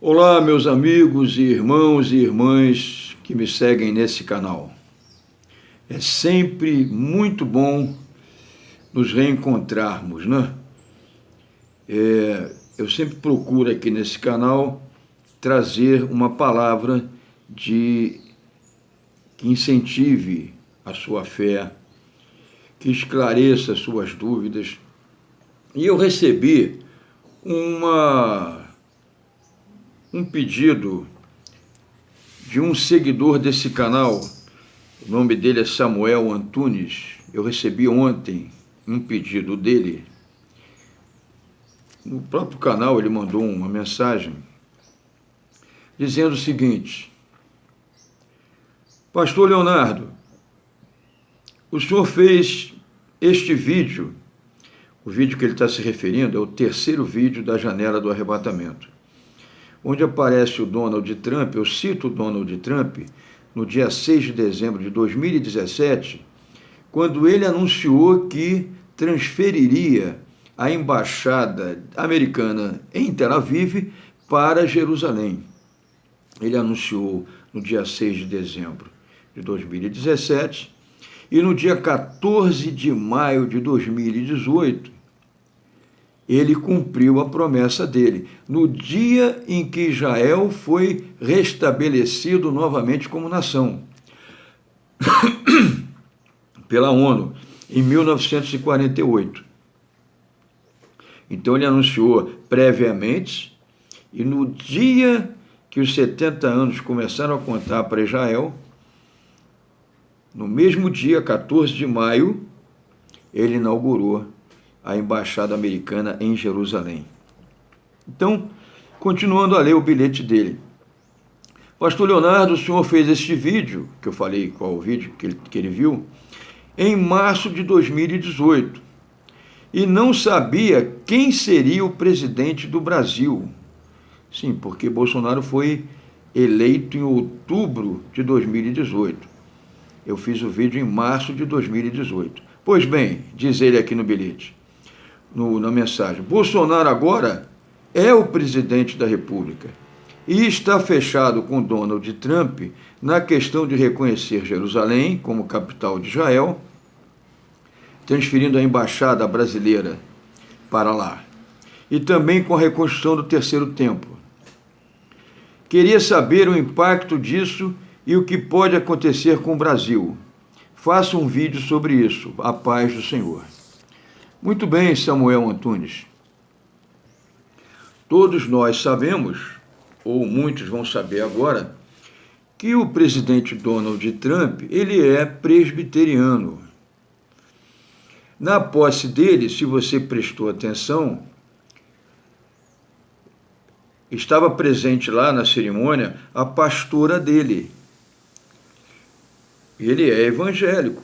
Olá, meus amigos, irmãos e irmãs que me seguem nesse canal. É sempre muito bom nos reencontrarmos, né? Eu sempre procuro aqui nesse canal trazer uma palavra que incentive a sua fé, que esclareça as suas dúvidas. E eu recebi um pedido de um seguidor desse canal, o nome dele é Samuel Antunes. Eu recebi ontem um pedido dele. No próprio canal ele mandou uma mensagem dizendo o seguinte: Pastor Leonardo, o senhor fez este vídeo, o vídeo que ele está se referindo é o terceiro vídeo da Janela do Arrebatamento, onde aparece o Donald Trump. Eu cito o Donald Trump no dia 6 de dezembro de 2017, quando ele anunciou que transferiria a embaixada americana em Tel Aviv para Jerusalém. Ele anunciou no dia 6 de dezembro de 2017, e no dia 14 de maio de 2018, ele cumpriu a promessa dele, no dia em que Israel foi restabelecido novamente como nação pela ONU, em 1948. Então ele anunciou previamente, e no dia que os 70 anos começaram a contar para Israel, no mesmo dia, 14 de maio, ele inaugurou a embaixada americana em Jerusalém. Então, continuando a ler o bilhete dele. Pastor Leonardo, o senhor fez este vídeo, que eu falei qual o vídeo que ele viu, em março de 2018, e não sabia quem seria o presidente do Brasil. Sim, porque Bolsonaro foi eleito em outubro de 2018. Eu fiz o vídeo em março de 2018. Pois bem, diz ele aqui no bilhete, na mensagem, Bolsonaro agora é o presidente da República e está fechado com Donald Trump na questão de reconhecer Jerusalém como capital de Israel, transferindo a embaixada brasileira para lá, e também com a reconstrução do terceiro templo. Queria saber o impacto disso e o que pode acontecer com o Brasil. Faça um vídeo sobre isso. A paz do Senhor. Muito bem, Samuel Antunes. Todos nós sabemos, ou muitos vão saber agora, que o presidente Donald Trump, ele é presbiteriano. Na posse dele, se você prestou atenção, estava presente lá na cerimônia a pastora dele. Ele é evangélico.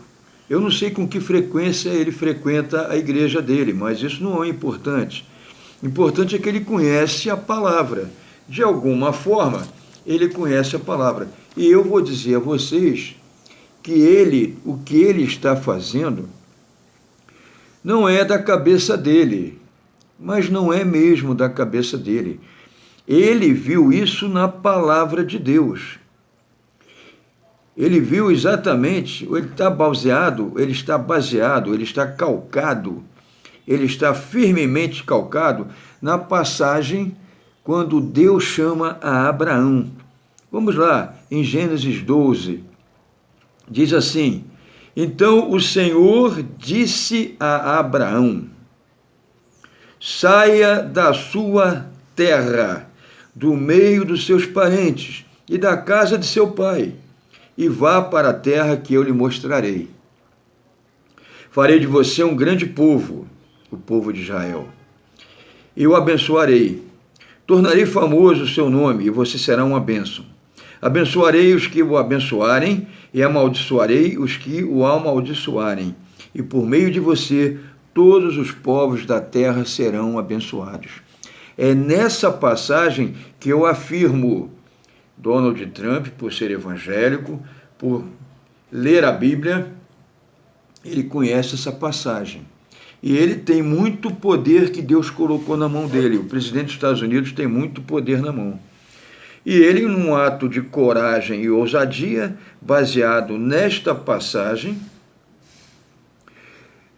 Eu não sei com que frequência ele frequenta a igreja dele, mas isso não é importante. O importante é que ele conhece a palavra. De alguma forma, ele conhece a palavra. E eu vou dizer a vocês que o que ele está fazendo não é da cabeça dele, mas não é mesmo da cabeça dele. Ele viu isso na palavra de Deus. Ele viu exatamente, ele está baseado, ele está calcado, ele está firmemente calcado na passagem quando Deus chama a Abraão. Vamos lá, em Gênesis 12, diz assim, então o Senhor disse a Abraão, saia da sua terra, do meio dos seus parentes e da casa de seu pai, e vá para a terra que eu lhe mostrarei. Farei de você um grande povo, o povo de Israel. E o abençoarei. Tornarei famoso o seu nome, e você será uma bênção. Abençoarei os que o abençoarem, e amaldiçoarei os que o amaldiçoarem. E por meio de você, todos os povos da terra serão abençoados. É nessa passagem que eu afirmo, Donald Trump, por ser evangélico, por ler a Bíblia, ele conhece essa passagem. E ele tem muito poder que Deus colocou na mão dele. O presidente dos Estados Unidos tem muito poder na mão. E ele, num ato de coragem e ousadia, baseado nesta passagem,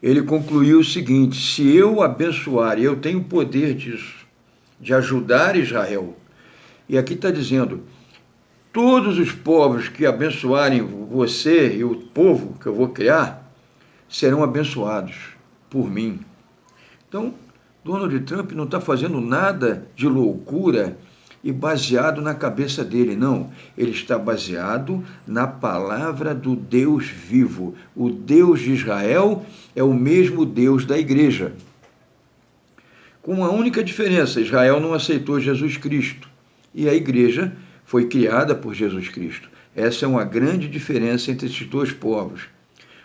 ele concluiu o seguinte: se eu abençoar, e eu tenho poder disso, de ajudar Israel, e aqui está dizendo, todos os povos que abençoarem você e o povo que eu vou criar, serão abençoados por mim. Então, Donald Trump não está fazendo nada de loucura e baseado na cabeça dele, não. Ele está baseado na palavra do Deus vivo. O Deus de Israel é o mesmo Deus da igreja. Com uma única diferença: Israel não aceitou Jesus Cristo e a igreja foi criada por Jesus Cristo. Essa é uma grande diferença entre esses dois povos.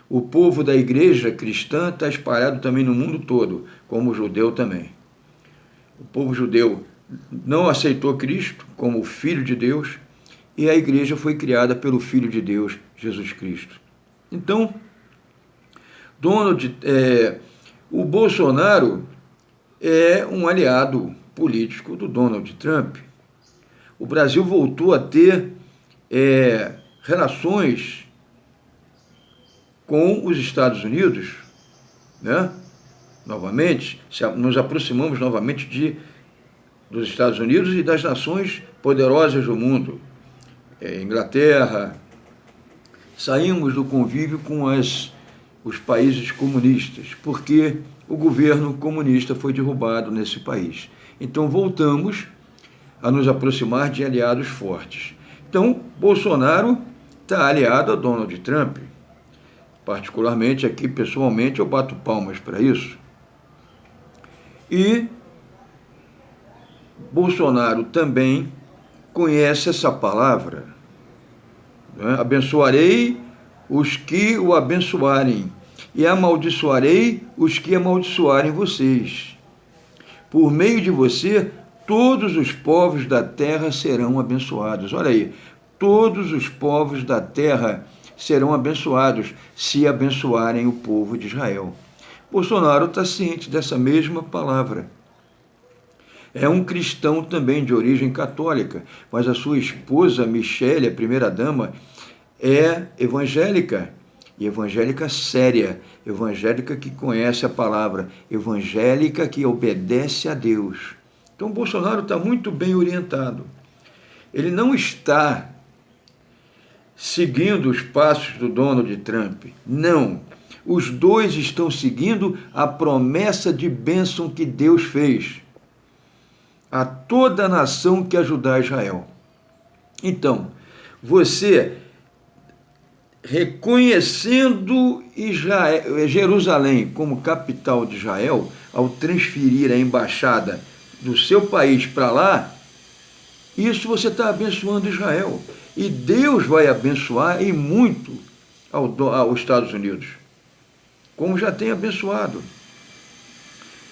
O povo da igreja cristã está espalhado também no mundo todo, como o judeu também. O povo judeu não aceitou Cristo como o Filho de Deus e a igreja foi criada pelo Filho de Deus, Jesus Cristo. Então, o Bolsonaro é um aliado político do Donald Trump. O Brasil voltou a ter relações com os Estados Unidos, né? Novamente, nos aproximamos novamente dos Estados Unidos e das nações poderosas do mundo. Inglaterra, saímos do convívio com os países comunistas, porque o governo comunista foi derrubado nesse país. Então, voltamos a nos aproximar de aliados fortes. Então, Bolsonaro está aliado a Donald Trump. Particularmente aqui, pessoalmente, eu bato palmas para isso. E Bolsonaro também conhece essa palavra, né? Abençoarei os que o abençoarem e amaldiçoarei os que amaldiçoarem vocês. Por meio de você, todos os povos da terra serão abençoados. Olha aí, todos os povos da terra serão abençoados se abençoarem o povo de Israel. Bolsonaro está ciente dessa mesma palavra. É um cristão também de origem católica, mas a sua esposa, Michele, a primeira-dama, é evangélica, e evangélica séria, evangélica que conhece a palavra, evangélica que obedece a Deus. Então, Bolsonaro está muito bem orientado. Ele não está seguindo os passos do Donald Trump. Não. Os dois estão seguindo a promessa de bênção que Deus fez a toda a nação que ajudar Israel. Então, você, reconhecendo Jerusalém como capital de Israel, ao transferir a embaixada do seu país para lá, isso você está abençoando Israel. E Deus vai abençoar e muito aos Estados Unidos, como já tem abençoado.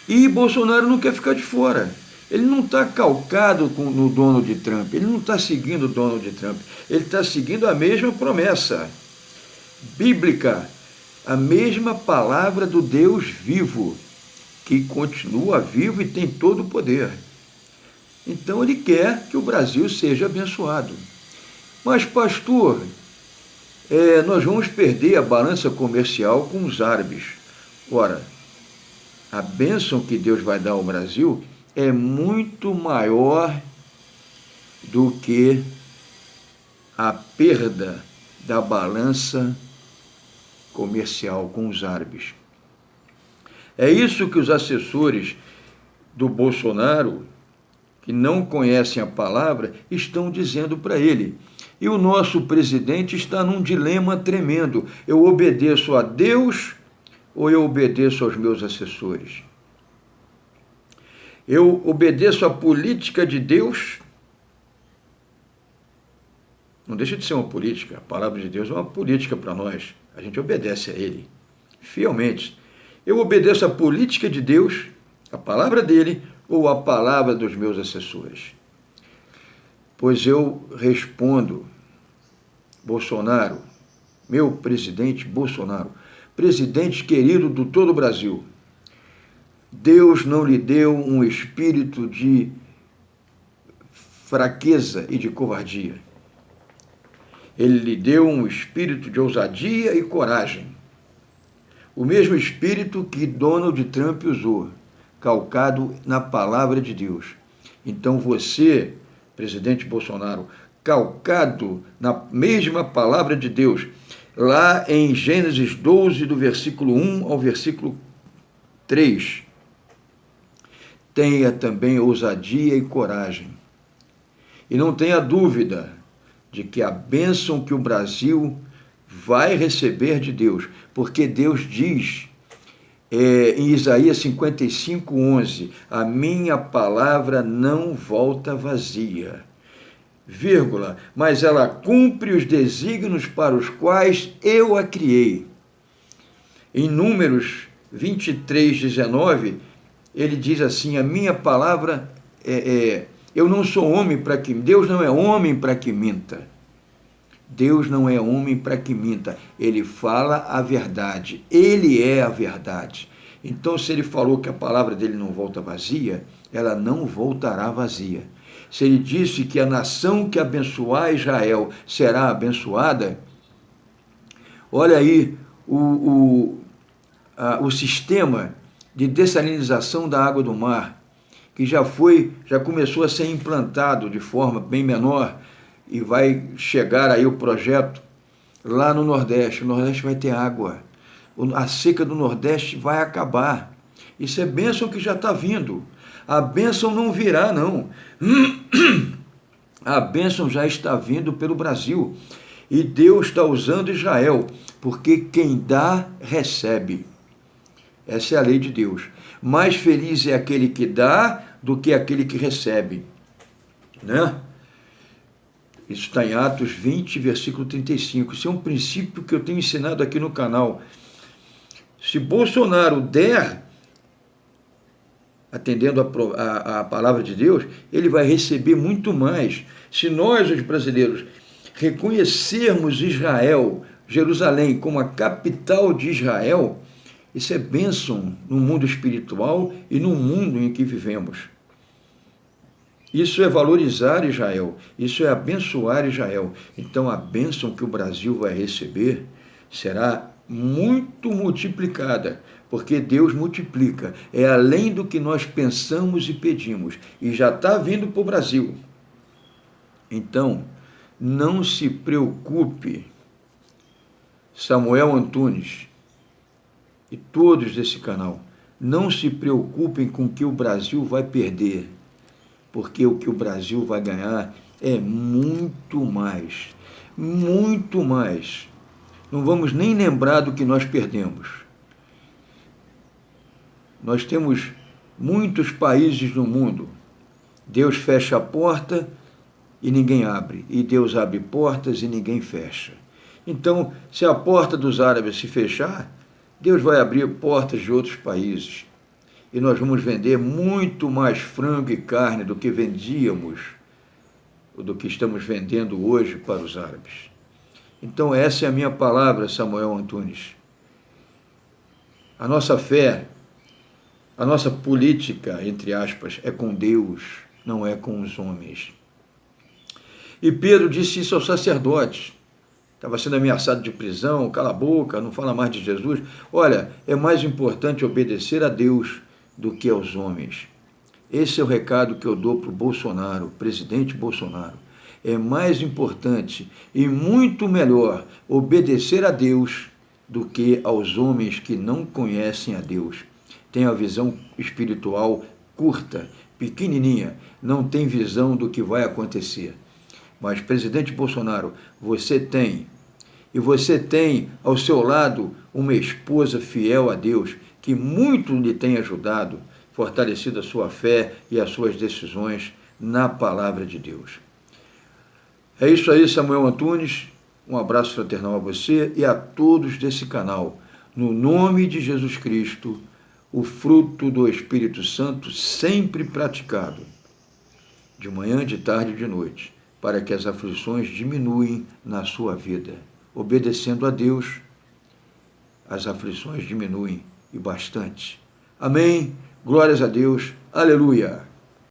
E Bolsonaro não quer ficar de fora. Ele não está calcado no Donald Trump, ele não está seguindo o Donald Trump, ele está seguindo a mesma promessa bíblica, a mesma palavra do Deus vivo, que continua vivo e tem todo o poder. Então ele quer que o Brasil seja abençoado. Mas, pastor, nós vamos perder a balança comercial com os árabes. Ora, a bênção que Deus vai dar ao Brasil é muito maior do que a perda da balança comercial com os árabes. É isso que os assessores do Bolsonaro, que não conhecem a palavra, estão dizendo para ele. E o nosso presidente está num dilema tremendo. Eu obedeço a Deus ou eu obedeço aos meus assessores? Eu obedeço à política de Deus? Não deixa de ser uma política. A palavra de Deus é uma política para nós. A gente obedece a Ele fielmente. Eu obedeço à política de Deus, a palavra dele, ou a palavra dos meus assessores? Pois eu respondo, Bolsonaro, meu presidente Bolsonaro, presidente querido do todo o Brasil, Deus não lhe deu um espírito de fraqueza e de covardia. Ele lhe deu um espírito de ousadia e coragem. O mesmo espírito que Donald Trump usou, calcado na palavra de Deus. Então você, presidente Bolsonaro, calcado na mesma palavra de Deus, lá em Gênesis 12, do versículo 1 ao versículo 3, tenha também ousadia e coragem. E não tenha dúvida de que a bênção que o Brasil vai receber de Deus, porque Deus diz em Isaías 55:11, a minha palavra não volta vazia, vírgula, mas ela cumpre os desígnios para os quais eu a criei. Em Números 23:19, ele diz assim, a minha palavra eu não sou homem para que... Deus não é homem para que minta. Deus não é homem para que minta. Ele fala a verdade. Ele é a verdade. Então, se ele falou que a palavra dele não volta vazia, ela não voltará vazia. Se ele disse que a nação que abençoar Israel será abençoada, olha aí o sistema de dessalinização da água do mar, que já começou a ser implantado de forma bem menor, e vai chegar aí o projeto lá no Nordeste. O Nordeste vai ter água. A seca do Nordeste vai acabar. Isso é bênção que já está vindo. A bênção não virá, não. A bênção já está vindo pelo Brasil. E Deus está usando Israel, porque quem dá, recebe. Essa é a lei de Deus. Mais feliz é aquele que dá do que aquele que recebe. Né? Isso está em Atos 20, versículo 35. Isso é um princípio que eu tenho ensinado aqui no canal. Se Bolsonaro der, atendendo a palavra de Deus, ele vai receber muito mais. Se nós, os brasileiros, reconhecermos Israel, Jerusalém, como a capital de Israel, isso é bênção no mundo espiritual e no mundo em que vivemos. Isso é valorizar Israel, isso é abençoar Israel. Então a bênção que o Brasil vai receber será muito multiplicada, porque Deus multiplica, é além do que nós pensamos e pedimos, e já está vindo para o Brasil. Então, não se preocupe, Samuel Antunes e todos desse canal, não se preocupem com o que o Brasil vai perder, porque o que o Brasil vai ganhar é muito mais, muito mais. Não vamos nem lembrar do que nós perdemos. Nós temos muitos países no mundo. Deus fecha a porta e ninguém abre. E Deus abre portas e ninguém fecha. Então, se a porta dos árabes se fechar, Deus vai abrir portas de outros países. E nós vamos vender muito mais frango e carne do que vendíamos, ou do que estamos vendendo hoje para os árabes. Então essa é a minha palavra, Samuel Antunes. A nossa fé, a nossa política, entre aspas, é com Deus, não é com os homens. E Pedro disse isso aos sacerdotes. Estava sendo ameaçado de prisão, cala a boca, não fala mais de Jesus. Olha, é mais importante obedecer a Deus do que aos homens. Esse é o recado que eu dou para o Bolsonaro, presidente Bolsonaro. É mais importante e muito melhor obedecer a Deus do que aos homens que não conhecem a Deus. Tem a visão espiritual curta, pequenininha, não tem visão do que vai acontecer. Mas, presidente Bolsonaro, você tem, e você tem ao seu lado uma esposa fiel a Deus, que muito lhe tem ajudado, fortalecido a sua fé e as suas decisões na palavra de Deus. É isso aí, Samuel Antunes. Um abraço fraternal a você e a todos desse canal. No nome de Jesus Cristo, o fruto do Espírito Santo sempre praticado, de manhã, de tarde e de noite, para que as aflições diminuem na sua vida. Obedecendo a Deus, as aflições diminuem e bastante. Amém. Glórias a Deus. Aleluia.